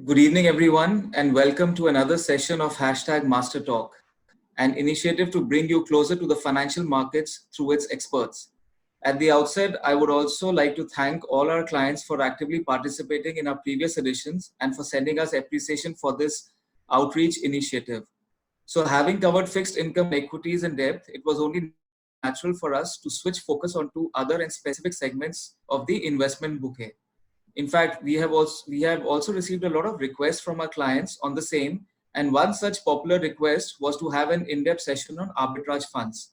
Good evening, everyone, and welcome to another session of Hashtag Master Talk, an initiative to bring you closer to the financial markets through its experts. At the outset, I would also like to thank all our clients for actively participating in our previous editions and for sending us appreciation for this outreach initiative. So, having covered fixed income and equities in depth, it was only natural for us to switch focus onto other and specific segments of the investment bouquet. In fact, we have also received a lot of requests from our clients on the same, and one such popular request was to have an in-depth session on arbitrage funds.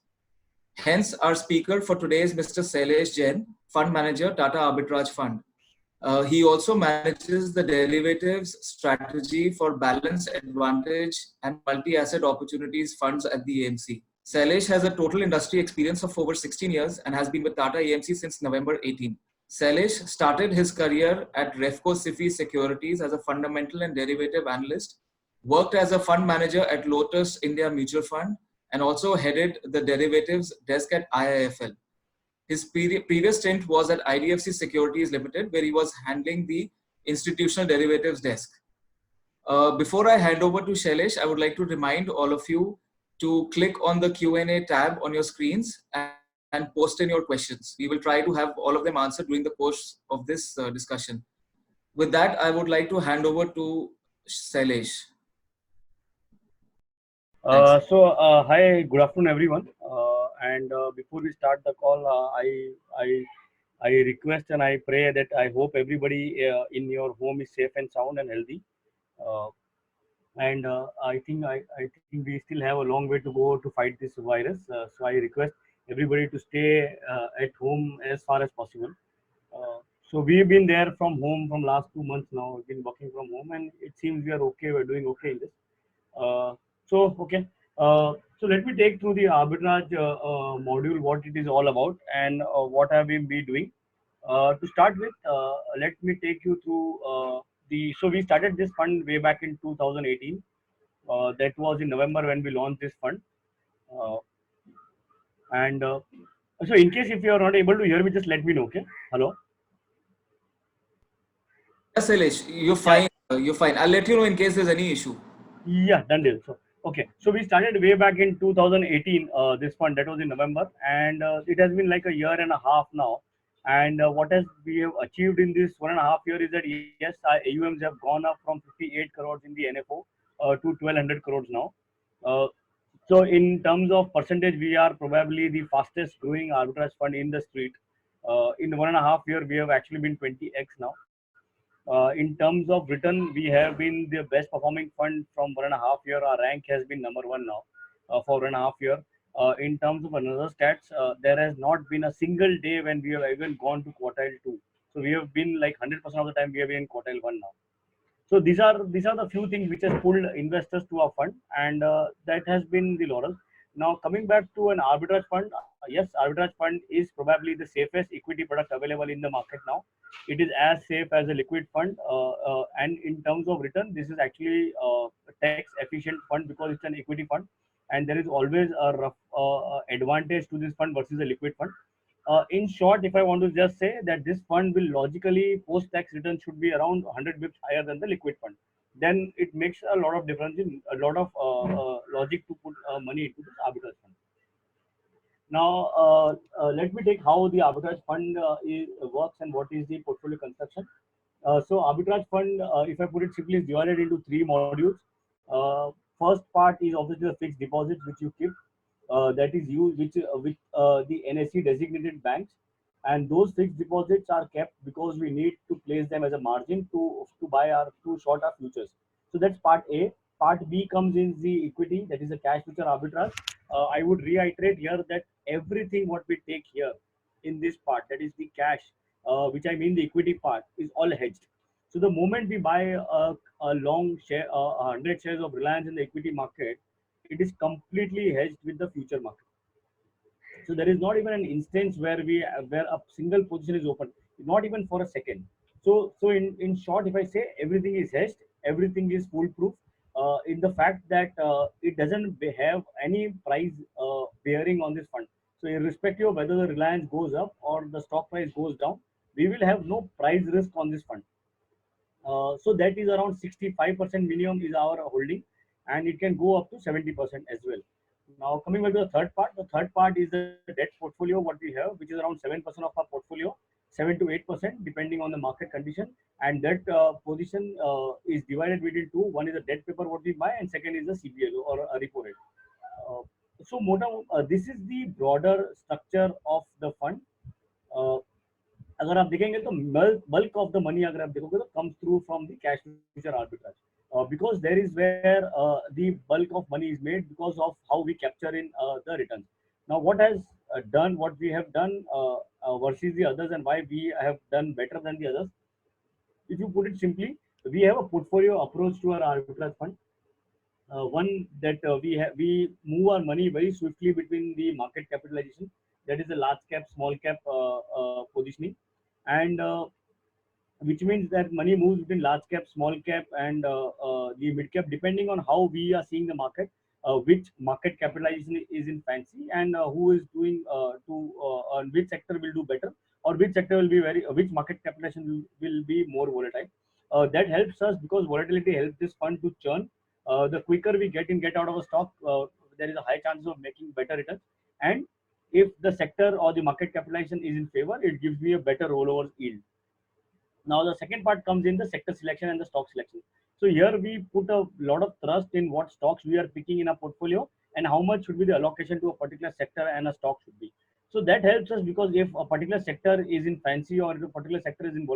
Hence, our speaker for today is Mr. Sailesh Jain, Fund Manager, Tata Arbitrage Fund. He also manages the derivatives strategy for Balanced Advantage and Multi-Asset Opportunities funds at the AMC. Sailesh has a total industry experience of over 16 years and has been with Tata AMC since November 18. Sailesh started his career at Refco SIFI Securities as a fundamental and derivative analyst, worked as a fund manager at Lotus India Mutual Fund, and also headed the derivatives desk at IIFL. His previous stint was at IDFC Securities Limited, where he was handling the institutional derivatives desk. Before I hand over to Shailesh, I would like to remind all of you to click on the Q&A tab on your screens and post in your questions. We will try to have all of them answered during the course of this discussion. With that, I would like to hand over to Shailesh. Thanks. Hi, good afternoon, everyone. And before we start the call, I request and I pray that I hope everybody in your home is safe and sound and healthy. Uh, and I think we still have a long way to go to fight this virus. So I request everybody to stay at home as far as possible. So we've been there from home from last 2 months now. We've been working from home, and it seems we are okay. We're doing okay in this. Uh, okay. So let me take through the arbitrage module, what it is all about, and what have we been doing. To start with, let me take you through the. So we started this fund way back in 2018. That was in November when we launched this fund. Uh, and so, in case if you are not able to hear me, just let me know. Okay. Hello. Yes, Shailesh, you're Yeah. fine. You're fine. I'll let you know in case there's any issue. Yeah, done deal. So, okay. So we started way back in 2018, this fund that was in November, and it has been like a year and a half now. And what has we have achieved in this 1.5 year is that yes, our AUMs have gone up from 58 crores in the NFO to 1200 crores now. Uh, so in terms of percentage, we are probably the fastest growing arbitrage fund in the street. In 1.5 year, we have actually been 20x now. In terms of return, we have been the best performing fund from 1.5 year. Our rank has been number one now for 1.5 year. In terms of another stats, there has not been a single day when we have even gone to quartile two. So we have been like 100% of the time we have been in quartile one now. So these are the few things which has pulled investors to our fund, and that has been the laurel. Now coming back to an arbitrage fund, yes, arbitrage fund is probably the safest equity product available in the market now. It is as safe as a liquid fund, and in terms of return, this is actually a tax efficient fund because it's an equity fund, and there is always a rough advantage to this fund versus a liquid fund. In short, if I want to just say that this fund will logically post-tax return should be around 100 bips higher than the liquid fund, then it makes a lot of difference in a lot of logic to put money into this arbitrage fund. Now, let me take how the arbitrage fund works and what is the portfolio construction. So arbitrage fund, if I put it simply, is divided into three modules. First part is obviously the fixed deposits which you keep, that is used which with the NSE designated banks, and those fixed deposits are kept because we need to place them as a margin to buy our to short our futures. So that's part A. Part B comes in the equity, that is the cash future arbitrage. I would reiterate here that everything what we take here in this part, that is the cash, which I mean the equity part, is all hedged. So the moment we buy a long share, 100 shares of Reliance in the equity market, it is completely hedged with the future market. So there is not even an instance where a single position is open, not even for a second. So in short, if I say everything is hedged, everything is foolproof, in the fact that it doesn't have any price bearing on this fund. So irrespective of whether the Reliance goes up or the stock price goes down, we will have no price risk on this fund. So that is around 65% minimum is our holding, and it can go up to 70% as well. Now coming back to the third part is the debt portfolio what we have, which is around 7% of our portfolio, 7 to 8% depending on the market condition, and that position is divided between two. One is a debt paper what we buy, and second is a CPLO or a repo rate. Uh, so this is the broader structure of the fund. Uh, अगर आप देखेंगे तो bulk of the money अगर आप देखोगे तो comes through from the cash future arbitrage, because there is where the bulk of money is made because of how we capture in the returns. Now what we have done versus the others, and why we have done better than the others, if you put it simply, we have a portfolio approach to our arbitrage fund. One that we move our money very swiftly between the market capitalization, that is the large cap, small cap positioning, and which means that money moves between large cap, small cap, and the mid cap, depending on how we are seeing the market, which market capitalization is in fancy, and who is doing which sector will do better, or which sector will be which market capitalization will be more volatile. That helps us because volatility helps this fund to churn. The quicker we get out of a stock, there is a high chance of making better returns. And if the sector or the market capitalization is in favor, it gives me a better rollover yield. Now the second part comes in the sector selection and the stock selection. So here we put a lot of trust in what stocks we are picking in our portfolio and how much should be the allocation to a particular sector and a stock should be. So that helps us because if a particular sector is in fancy or if a particular sector is in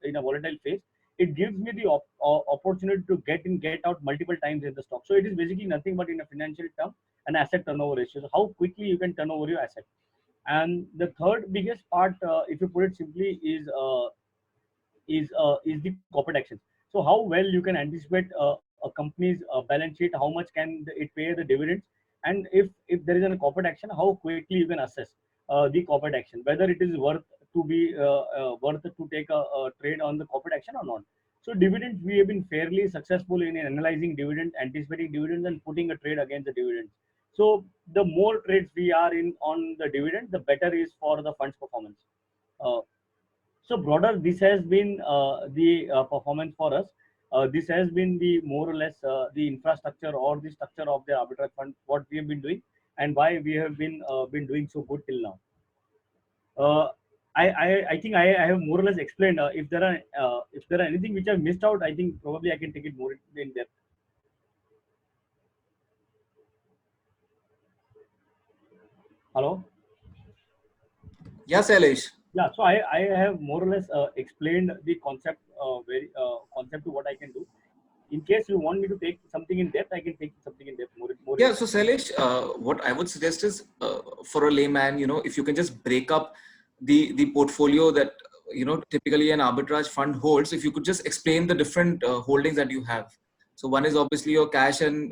in a volatile phase, it gives me the opportunity to get in, get out multiple times in the stock. So it is basically nothing but in a financial term, an asset turnover ratio. So how quickly you can turn over your asset. And the third biggest part, if you put it simply, is the corporate actions. So how well you can anticipate a company's balance sheet, how much can it pay the dividends, and if there is a corporate action, how quickly you can assess the corporate action, whether it is worth to take a trade on the corporate action or not. So dividends, we have been fairly successful in analyzing dividends, anticipating dividends, and putting a trade against the dividends. So the more trades we are in on the dividend, the better is for the fund's performance. Uh, so broader, this has been the performance for us. This has been the more or less the infrastructure or the structure of the arbitrage fund, what we have been doing, and why we have been doing so good till now. Uh, I think I have more or less explained. If there are anything which I missed out, I think probably I can take it more in depth. Hello. Yes, Elish. Yeah, so I have more or less explained the concept very concept to what I can do. In case you want me to take something in depth, I can take something in depth more Yeah, so Sailesh, what I would suggest is for a layman, if you can just break up the portfolio that typically an arbitrage fund holds. If you could just explain the different holdings that you have. So one is obviously your cash and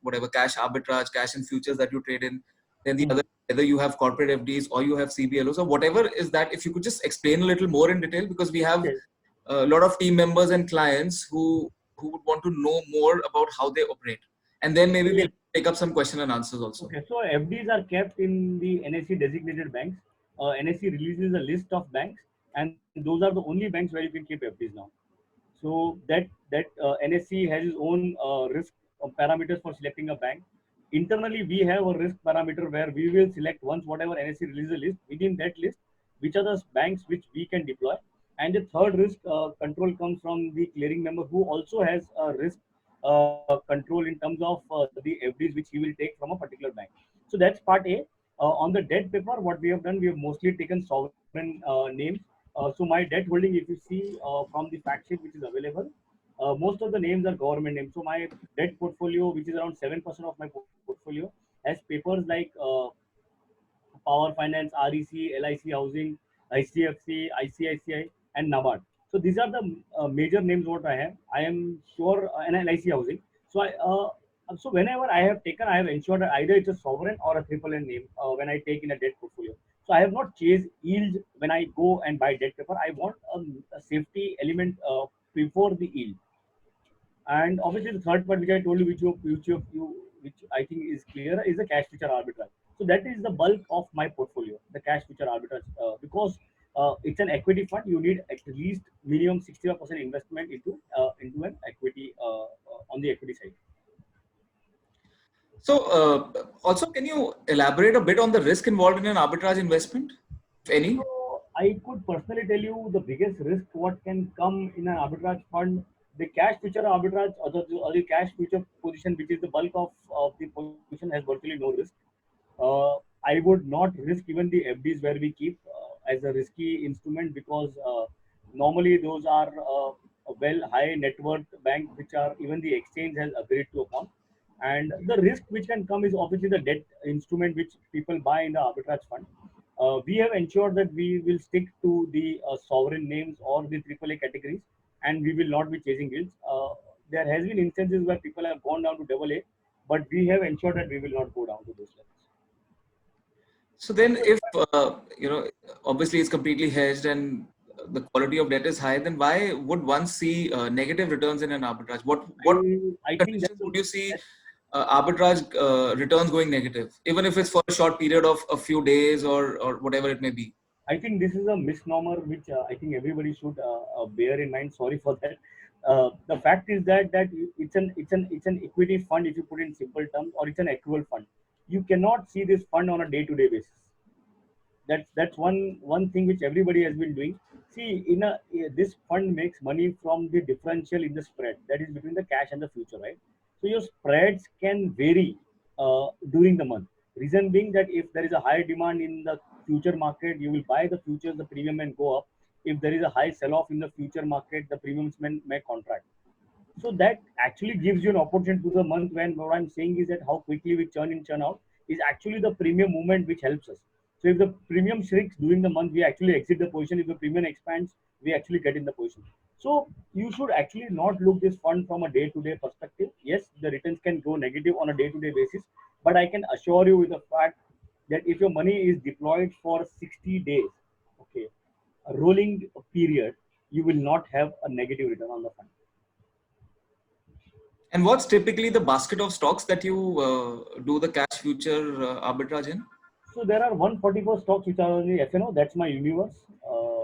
whatever cash arbitrage, cash and futures that you trade in. Then the other, whether you have corporate FDs or you have CBLOs or whatever is that. If you could just explain a little more in detail, because we have Yes. a lot of team members and clients who would want to know more about how they operate, and then maybe Yes. we'll take up some question and answers also. Okay, so FDs are kept in the NSE designated banks. NSE releases a list of banks, and those are the only banks where you can keep FDs now. So that NSE has its own risk parameters for selecting a bank. Internally, we have a risk parameter where we will select once whatever NSE releases a list. Within that list, which are the banks which we can deploy. And the third risk control comes from the clearing member who also has a risk control in terms of the FDs which he will take from a particular bank. So that's part A. On the debt paper, what we have done, we have mostly taken sovereign names. So my debt holding, if you see from the fact sheet which is available, most of the names are government names. So my debt portfolio, which is around 7% of my portfolio, has papers like Power Finance, REC, LIC Housing, ICFC, ICICI, and NABARD. So these are the major names what I have. I am sure, and LIC Housing. So so whenever I have taken, I have ensured that either it's a sovereign or a triple N name when I take in a debt portfolio. So I have not chased yield when I go and buy debt paper. I want a safety element before the yield. And obviously, the third part which I told you, which I think is clear, is the cash future arbitrage. So that is the bulk of my portfolio, the cash future arbitrage, because it's an equity fund. You need at least minimum 65% investment into an equity on the equity side. So, also, can you elaborate a bit on the risk involved in an arbitrage investment, if any? So I could personally tell you the biggest risk what can come in an arbitrage fund, the cash future arbitrage or the cash future position, which is the bulk of the position, has virtually no risk. I would not risk even the FDs where we keep as a risky instrument because normally those are a well high net worth bank which are even the exchange has agreed to upon. And the risk which can come is obviously the debt instrument which people buy in the arbitrage fund. We have ensured that we will stick to the sovereign names or the AAA categories, and we will not be chasing yields. There has been instances where people have gone down to AA, but we have ensured that we will not go down to those levels. So then, if obviously it's completely hedged and the quality of debt is high, then why would one see negative returns in an arbitrage? What I think conditions would you see arbitrage returns going negative, even if it's for a short period of a few days or whatever it may be? I think this is a misnomer which I think everybody should bear in mind. Sorry for that. The fact is that it's an equity fund if you put in simple terms, or it's an accrual fund. You cannot see this fund on a day-to-day basis. That's one thing which everybody has been doing. See, this fund makes money from the differential in the spread that is between the cash and the future, right? So your spreads can vary during the month. Reason being that if there is a high demand in the future market, you will buy the futures, the premium may go up. If there is a high sell-off in the future market, the premiums may contract. So that actually gives you an opportunity to the month when what I'm saying is that how quickly we churn in, churn out is actually the premium movement which helps us. So if the premium shrinks during the month, we actually exit the position. If the premium expands, we actually get in the position. So you should actually not look this fund from a day-to-day perspective. Yes, the returns can go negative on a day-to-day basis, but I can assure you with the fact that if your money is deployed for 60 days, okay, a rolling period, you will not have a negative return on the fund. And what's typically the basket of stocks that you do the cash future arbitrage in? So there are 144 stocks which are on the FNO. That's my universe.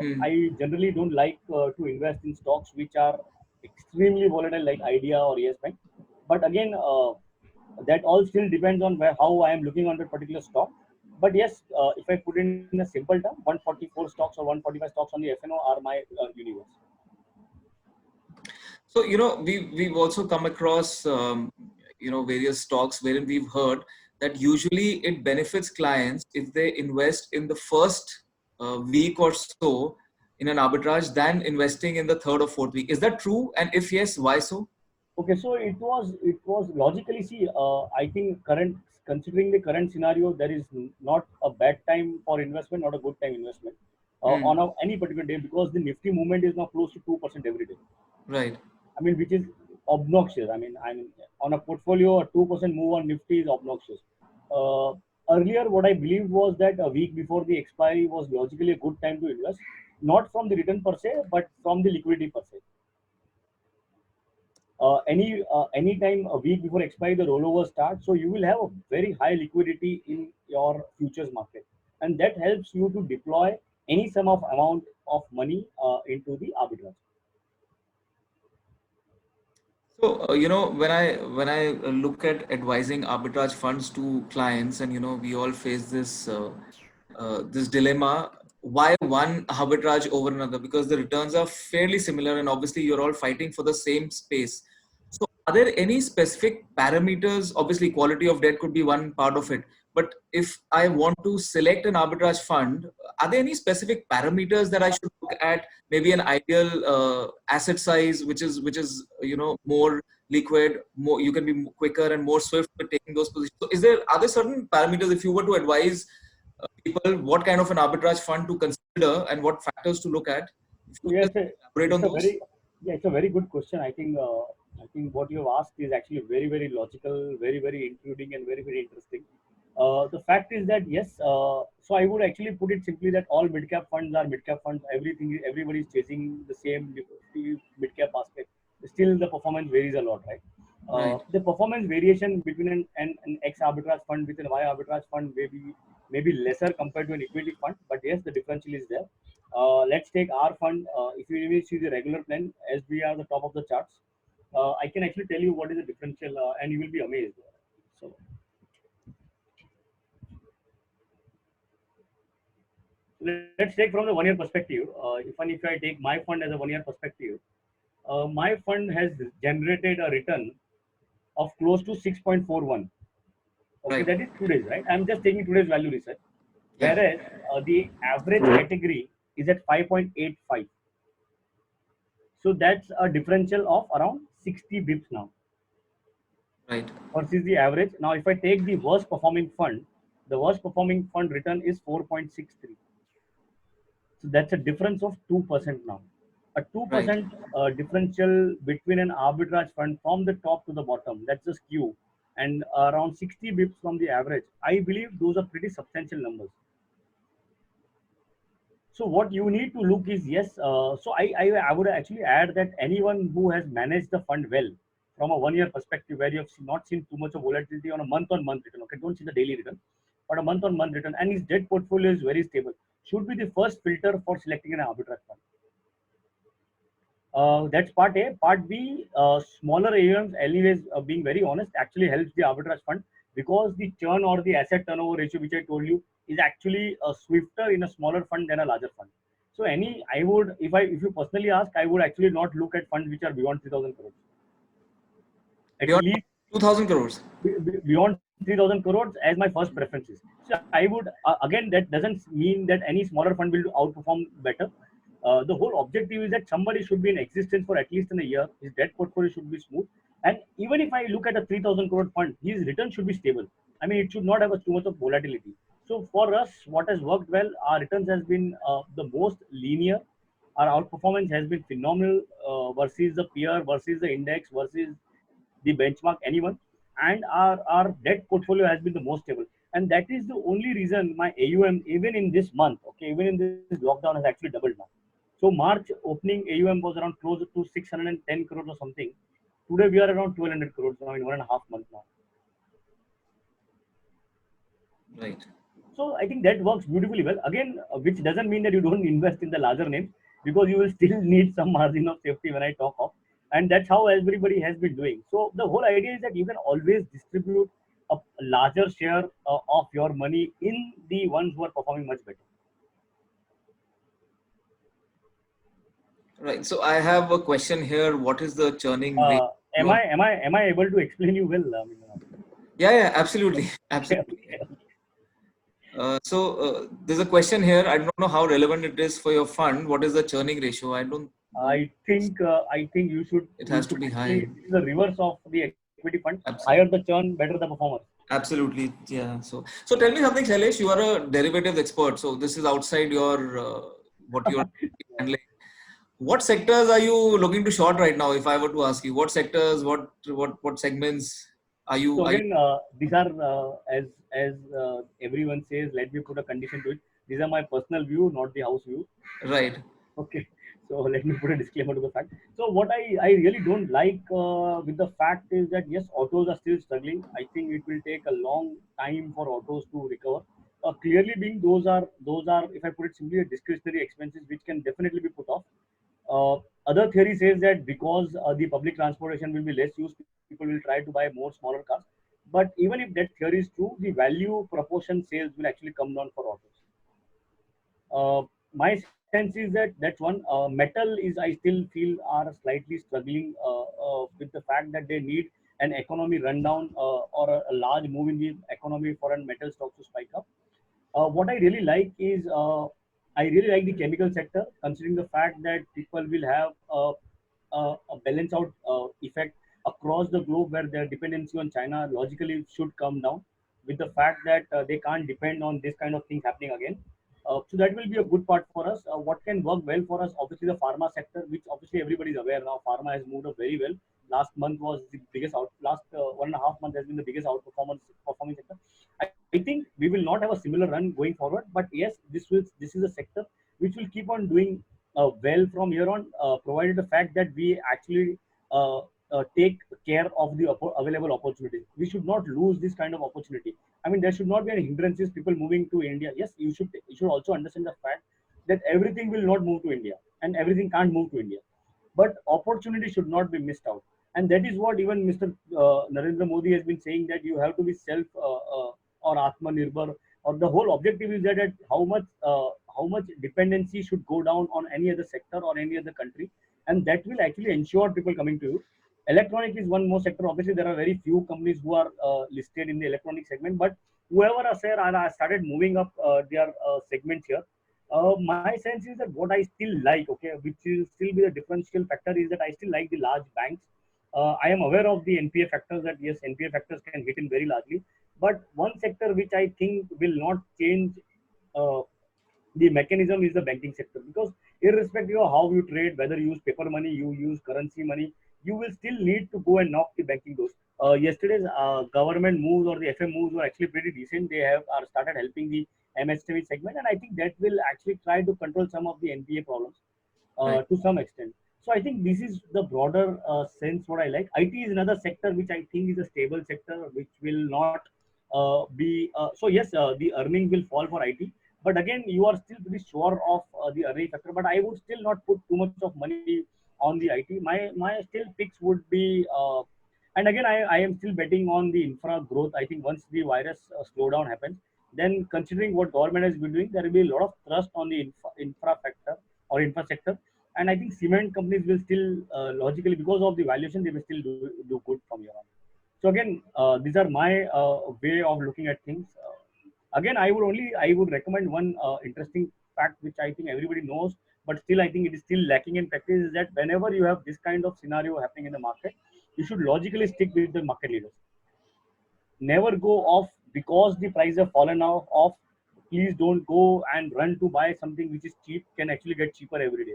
Hmm. I generally don't like to invest in stocks which are extremely volatile like Idea or Yes Bank. But again, that all still depends on how I am looking on that particular stock. But yes, if I put in a simple term, 144 stocks or 145 stocks on the FNO are my universe. So, we've also come across, various stocks wherein we've heard that usually it benefits clients if they invest in the first week or so in an arbitrage than investing in the third or fourth week. Is that true? And if yes, why so? Okay, so it was logically, see, I think considering the current scenario, there is not a bad time for investment, not a good time investment Hmm. on any particular day because the Nifty movement is now close to 2% every day. Right. I mean, which is obnoxious. I mean, on a portfolio, a 2% move on Nifty is obnoxious. Uh, Earlier, what I believed was that a week before the expiry was logically a good time to invest, not from the return per se, but from the liquidity per se. Any time a week before expiry the rollover starts, so you will have a very high liquidity in your futures market, and that helps you to deploy any sum of amount of money into the arbitrage. So, when I look at advising arbitrage funds to clients, and we all face this dilemma: why one arbitrage over another? Because the returns are fairly similar, and obviously you're all fighting for the same space. So, are there any specific parameters? Obviously, quality of debt could be one part of it. But if I want to select an arbitrage fund, are there any specific parameters that I should look at? Maybe an ideal asset size, which is more liquid, more you can be quicker and more swift with taking those positions. So, are there certain parameters if you were to advise people what kind of an arbitrage fund to consider and what factors to look at? If you So could yes, just elaborate on those. it's a very good question. I think what you have asked is actually very very logical, very very intriguing, and very very interesting. The fact is that yes, so I would actually put it simply that all mid cap funds are mid cap funds. Everybody is chasing the same mid cap basket. Still, the performance varies a lot, right? Right. The performance variation between an X arbitrage fund with an Y arbitrage fund may be lesser compared to an equity fund, but yes, the differential is there. Let's take our fund. If you really see the regular plan, as we are the top of the charts, I can actually tell you what is the differential, and you will be amazed. So let's take from the 1 year perspective. If I take my fund as a 1 year perspective, my fund has generated a return of close to 6.41. Okay, Right. that is today's, right? I'm just taking today's value research. Yeah. Whereas the average category is at 5.85. So that's a differential of around 60 bips now Right. versus the average. Now, if I take the worst performing fund, the worst performing fund return is 4.63. So that's a difference of 2% now. A Right. 2% differential between an arbitrage fund from the top to the bottom. That's the skew. And around 60 bips from the average. I believe those are pretty substantial numbers. So what you need to look is, yes. I would actually add that anyone who has managed the fund well from a 1 year perspective, where you have not seen too much of volatility on a month on month return. Okay, don't see the daily return, but a month on month return, and his debt portfolio is very stable, should be the first filter for selecting an arbitrage fund. That's part A. Part B, smaller AUMs, anyways, being very honest, actually helps the arbitrage fund because the churn or the asset turnover ratio, which I told you, is actually swifter in a smaller fund than a larger fund. So I would, if you personally ask, I would actually not look at funds which are beyond 3,000 crores. At Beyond least 2,000 crores. beyond 3,000 crores as my first preferences. So I would, again, that doesn't mean that any smaller fund will outperform better. The whole objective is that somebody should be in existence for at least in a year. His debt portfolio should be smooth. And even if I look at a 3,000 crore fund, his return should be stable. I mean, it should not have too much of volatility. So for us, what has worked well, our returns has been the most linear. Our outperformance has been phenomenal versus the peer, versus the index, versus the benchmark, anyone. And our debt portfolio has been the most stable. And that is the only reason my AUM, even in this month, okay, even in this lockdown, has actually doubled now. So March opening AUM was around close to 610 crores or something. Today we are around 1,200 crores now in 1.5 months now. Right. So I think that works beautifully well. Again, which doesn't mean that you don't invest in the larger names because you will still need some margin of safety when I talk of. And that's how everybody has been doing. So the whole idea is that you can always distribute a larger share of your money in the ones who are performing much better. Right. So I have a question here. What is the churning rate? Am I able to explain you well? I mean, Yeah, yeah, absolutely. okay, Absolutely. okay. There's a question here. I don't know how relevant it is for your fund. What is the churning ratio? I don't know. I think It you has to should be actually, high. this is the reverse of the equity fund. Absolutely. Higher the churn, better the performance. Absolutely. Yeah. So tell me something, Shailesh. You are a derivatives expert. So this is outside your what you're handling. What sectors are you looking to short right now? If I were to ask you, what sectors, what segments So are you again, these are as everyone says. Let me put a condition to it. These are my personal view, not the house view. right? Okay, so let me put a disclaimer to the fact. So what I really don't like with the fact is that yes, autos are still struggling. I think it will take a long time for autos to recover. Clearly, being those are, if I put it simply, discretionary expenses which can definitely be put off. Other theory says that because the public transportation will be less used, people will try to buy more smaller cars. But even if that theory is true, the value proportion sales will actually come down for autos. My sense is that that's one. Metal is, I still feel, are slightly struggling with the fact that they need an economy rundown or a large move in the economy for a metal stock to spike up. What I really like is I really like the chemical sector, considering the fact that people will have a balance out effect across the globe where their dependency on China logically should come down with the fact that they can't depend on this kind of things happening again. So that will be a good part for us. What can work well for us? Obviously, the pharma sector, which obviously everybody is aware now. Pharma has moved up very well. Last month was the biggest out. Last 1.5 months has been the biggest outperformance performing sector. I think we will not have a similar run going forward, but yes, this is a sector which will keep on doing well from here on, provided the fact that we actually uh, take care of the available opportunities. We should not lose this kind of opportunity. I mean, there should not be any hindrances. People moving to India. Yes, you should also understand the fact that everything will not move to India and everything can't move to India. But opportunity should not be missed out. And that is what even Mr. Narendra Modi has been saying, that you have to be self or Atmanirbhar, or the whole objective is that at how much dependency should go down on any other sector or any other country, and that will actually ensure people coming to you. Electronic is one more sector. Obviously, there are very few companies who are listed in the electronic segment, but whoever are there are started moving up their segments here. My sense is that what I still like, okay, which will still be a differential factor, is that I still like the large banks. I am aware of the NPA factors, that yes, NPA factors can hit in very largely. But one sector which I think will not change uh, the mechanism is the banking sector, because irrespective of how you trade, whether you use paper money, you use currency money, you will still need to go and knock the banking doors. Yesterday's government moves or the FM moves were actually pretty decent. They have are started helping the MSME segment, and I think that will actually try to control some of the NPA problems Right. to some extent. So I think this is the broader sense what I like. IT is another sector which I think is a stable sector, which will not be so. Yes, the earnings will fall for IT, but again, you are still pretty sure of the earning factor. But I would still not put too much of money on the IT. My still picks would be. And again, I am still betting on the infra growth. I think once the virus slowdown happens, then considering what government has been doing, there will be a lot of thrust on the infra factor or infrastructure. And I think cement companies will still logically, because of the valuation, they will still do good from here on. So again, these are my way of looking at things. Again, I would recommend one interesting fact which I think everybody knows, but still I think it is still lacking in practice, is that whenever you have this kind of scenario happening in the market, you should logically stick with the market leaders. Never go off because the price have fallen off. Please don't go and run to buy something which is cheap, can actually get cheaper every day.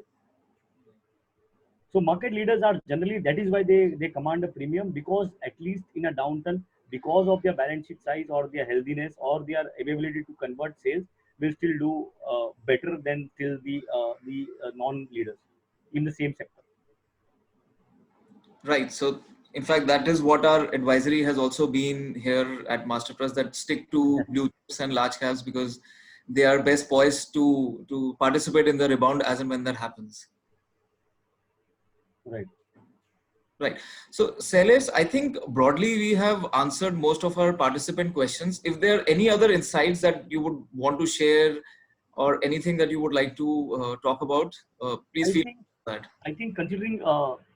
So market leaders are generally, that is why they command a premium, because at least in a downturn, because of their balance sheet size or their healthiness or their ability to convert sales, will still do better than still the non-leaders in the same sector. Right. So, in fact, that is what our advisory has also been here at Mastertrust, that stick to blue chips and large caps, because they are best poised to participate in the rebound as and when that happens. Right. Right. So, Sailesh, I think broadly we have answered most of our participant questions. If there are any other insights that you would want to share or anything that you would like to talk about, please I feel think that. I think considering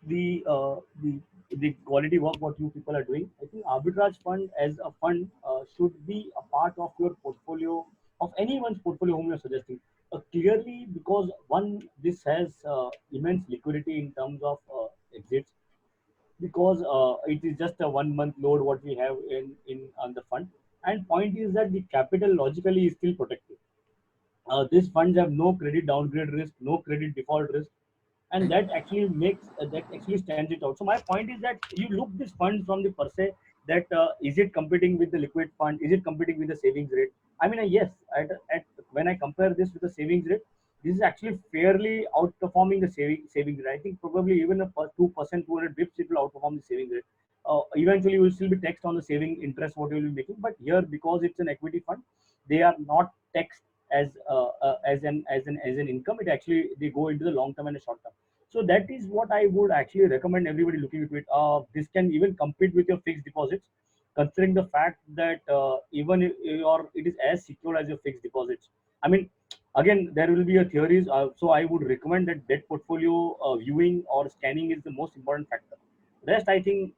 the quality work what you people are doing, I think arbitrage fund as a fund should be a part of your portfolio, of anyone's portfolio whom you're suggesting. Clearly, because one, this has immense liquidity in terms of exits, because it is just a 1 month load what we have in on the fund. And point is that the capital logically is still protected. These funds have no credit downgrade risk, no credit default risk, and Right. that actually makes that actually stands it out. So my point is that you look this fund from the per se, that is it competing with the liquid fund? Is it competing with the savings rate? I mean, yes, when I compare this with the savings rate, this is actually fairly outperforming the savings rate. I think probably even a 2%, 200 bips, it will outperform the savings rate. Eventually, you will still be taxed on the saving interest what you will be making, but here, because it's an equity fund, they are not taxed as an income. It actually, they go into the long term and the short term. So that is what I would actually recommend everybody looking into it. This can even compete with your fixed deposits, considering the fact that even if it is as secure as your fixed deposits. I mean, again, there will be a theories. So I would recommend that debt portfolio viewing or scanning is the most important factor. Rest, I think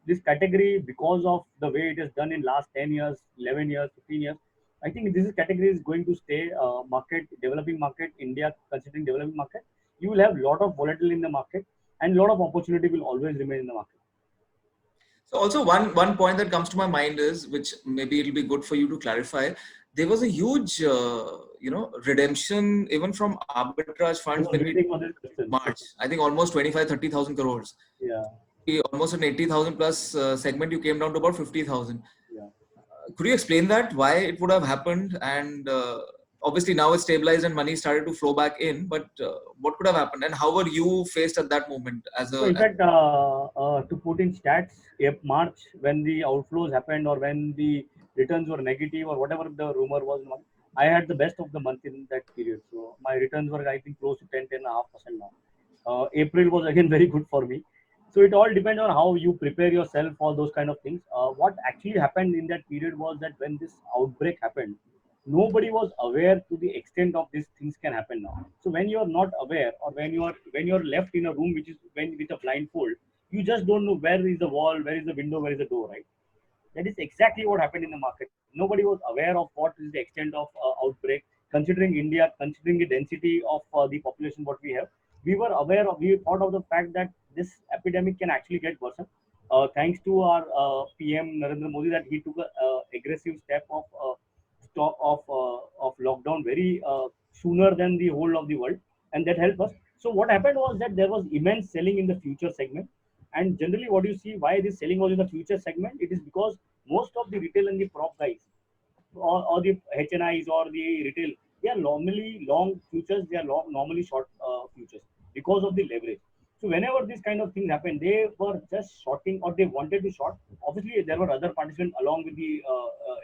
this category, because of the way it is done in last 10 years, 11 years, 15 years, I think this category is going to stay. Developing market, India considering developing market, you will have a lot of volatility in the market, and a lot of opportunity will always remain in the market. So also one point that comes to my mind is, which maybe it'll be good for you to clarify. There was a huge redemption even from arbitrage I funds was when we waiting for this question. March. I think almost 25-30,000 crores. Yeah, Almost an 80,000 plus segment, you came down to about 50,000. yeah. Could you explain that, why it would have happened? And obviously now it's stabilized and money started to flow back in, but what could have happened and how were you faced at that moment as So a in fact, to put in stats, if March, when the outflows happened or when the returns were negative or whatever the rumor was, I had the best of the month in that period. So my returns were, I think, close to 10.5% now. April was again very good for me. So it all depends on how you prepare yourself for those kind of things. What actually happened in that period was that when this outbreak happened, nobody was aware to the extent of these things can happen now. So when you are not aware, or when you are left in a room which is when with a blindfold, you just don't know where is the wall, where is the window, where is the door, right? That is exactly what happened in the market. Nobody was aware of what is the extent of outbreak. Considering India, considering the density of the population what we have, we thought of the fact that this epidemic can actually get worse. Thanks to our PM Narendra Modi, that he took a aggressive step of stop of lockdown very sooner than the whole of the world, and that helped us. So what happened was that there was immense selling in the future segment, and generally, what you see why this selling was in the future segment, it is because most of the retail and the prop guys, or the HNIs or the retail, they are normally long futures, they are normally short futures because of the leverage. So whenever this kind of things happen, they were just shorting or they wanted to short. Obviously, there were other participants along with the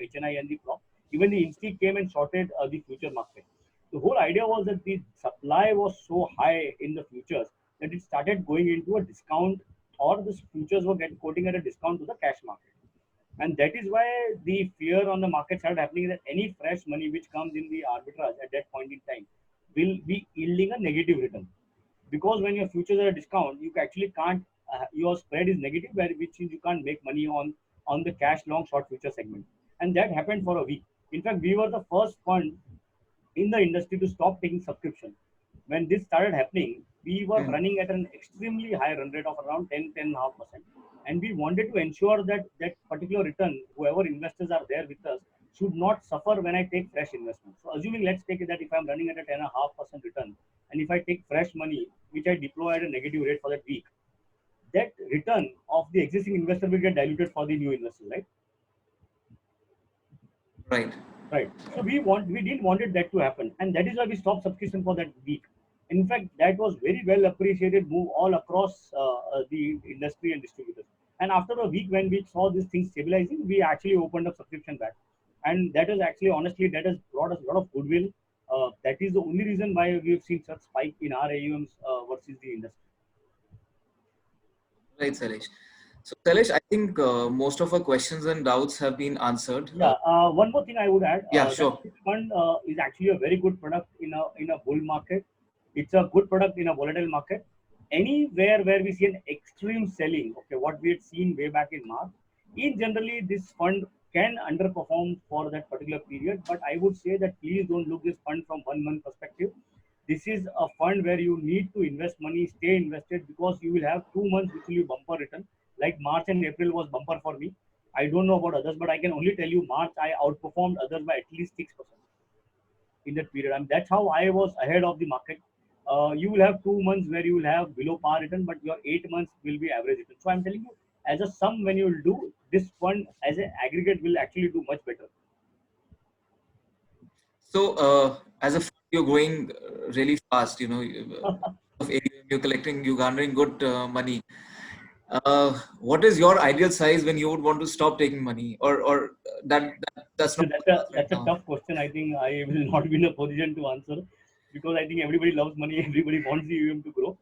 HNI and the prop. Even the Insti came and shorted the future market. The whole idea was that the supply was so high in the futures that it started going into a discount, or the futures were quoting at a discount to the cash market. And that is why the fear on the market started happening, that any fresh money which comes in the arbitrage at that point in time will be yielding a negative return. Because when your futures are at a discount, you actually can't, your spread is negative, which means you can't make money on the cash long short future segment. And that happened for a week. In fact, we were the first fund in the industry to stop taking subscription. When this started happening, we were running at an extremely high run rate of around 10.5%. And we wanted to ensure that that particular return, whoever investors are there with us, should not suffer when I take fresh investment. So assuming, let's take it that if I'm running at a 10.5% return, and if I take fresh money, which I deploy at a negative rate for that week, that return of the existing investor will get diluted for the new investors, right? Right. Right. So we didn't wanted that to happen, and that is why we stopped subscription for that week. In fact, that was very well appreciated move all across the industry and distributors. And after a week, when we saw these things stabilizing, we actually opened up subscription back, and that is actually, honestly, that has brought us a lot of goodwill. That is the only reason why we've seen such spike in our AUMs versus the industry. Right, Salesh. So, Salesh, I think most of our questions and doubts have been answered. Yeah. One more thing I would add, Yeah, that sure. this fund is actually a very good product in a bull market. It's a good product in a volatile market. Anywhere where we see an extreme selling, okay, what we had seen way back in March, in generally this fund can underperform for that particular period. But I would say that please don't look this fund from 1 month perspective. This is a fund where you need to invest money, stay invested, because you will have 2 months which will be bumper return. Like March and April was bumper for me. I don't know about others, but I can only tell you March I outperformed others by at least 6% in that period. And that's how I was ahead of the market. You will have 2 months where you will have below par return, but your 8 months will be average return. So I'm telling you, as a sum, when you will do this fund as an aggregate, will actually do much better. So, as a fund, you're growing really fast, you know, of AUM, you're collecting, you're garnering good money. What is your ideal size when you would want to stop taking money, or that's So not that's right a now? tough question. I think I will not be in a position to answer, because I think everybody loves money. Everybody wants the UM to grow.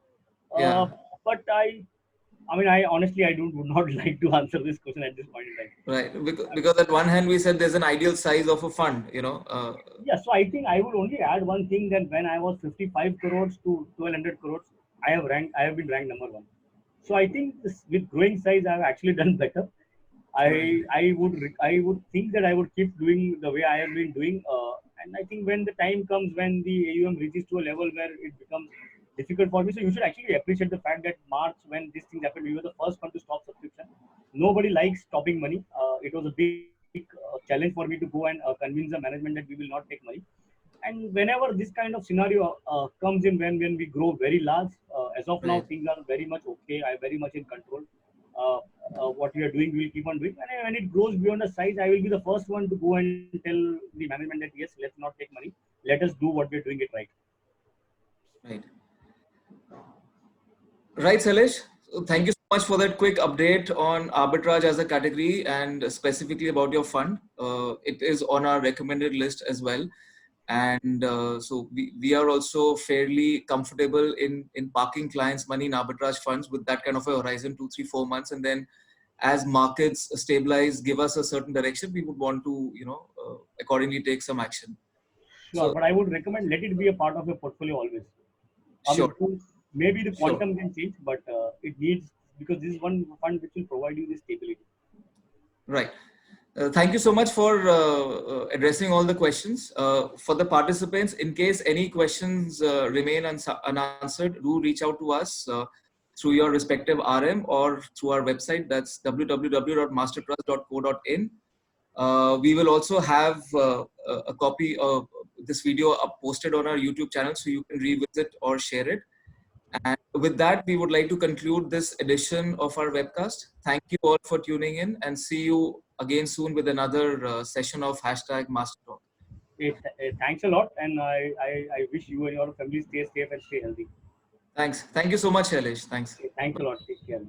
Uh, Yeah, but I mean, I honestly, I would not like to answer this question at this point in time. right. Because at one hand we said there's an ideal size of a fund, you know. Yeah, so I think I would only add one thing, that when I was 55 crores to 1200 crores, I have been ranked number one. So I think this, with growing size, I've actually done better. Right. I would think that I would keep doing the way I have been doing, and I think when the time comes when the AUM reaches to a level where it becomes difficult for me, so you should actually appreciate the fact that March, when this thing happened, we were the first one to stop subscription. Nobody likes stopping money. It was a big challenge for me to go and convince the management that we will not take money. And whenever this kind of scenario comes in, when we grow very large, as of now Right. things are very much okay. I'm very much in control. uh, what we are doing, we will keep on doing. And when it grows beyond a size, I will be the first one to go and tell the management that yes, let's not take money. Let us do what we're doing it right. Right. Right, Salesh. So thank you so much for that quick update on arbitrage as a category and specifically about your fund. It is on our recommended list as well. And so we are also fairly comfortable in parking clients' money in arbitrage funds with that kind of a horizon, 2, 3, 4 months. And then as markets stabilize, give us a certain direction, we would want to, accordingly take some action. Sure, So but I would recommend let it be a part of your portfolio always. I mean, sure, maybe the sure. quantum can change, but it needs, because this is one fund which will provide you the stability. Right. Thank you so much for addressing all the questions. For the participants, in case any questions remain unanswered, do reach out to us through your respective RM or through our website. That's www.mastertrust.co.in. We will also have a copy of this video posted on our YouTube channel, so you can revisit or share it. And with that, we would like to conclude this edition of our webcast. Thank you all for tuning in, and see you again soon with another session of hashtag Master Talk. Thanks a lot, and I wish you and your family stay safe and stay healthy. Thanks. Thank you so much, Shailesh. Thanks. Thanks a lot. Take care.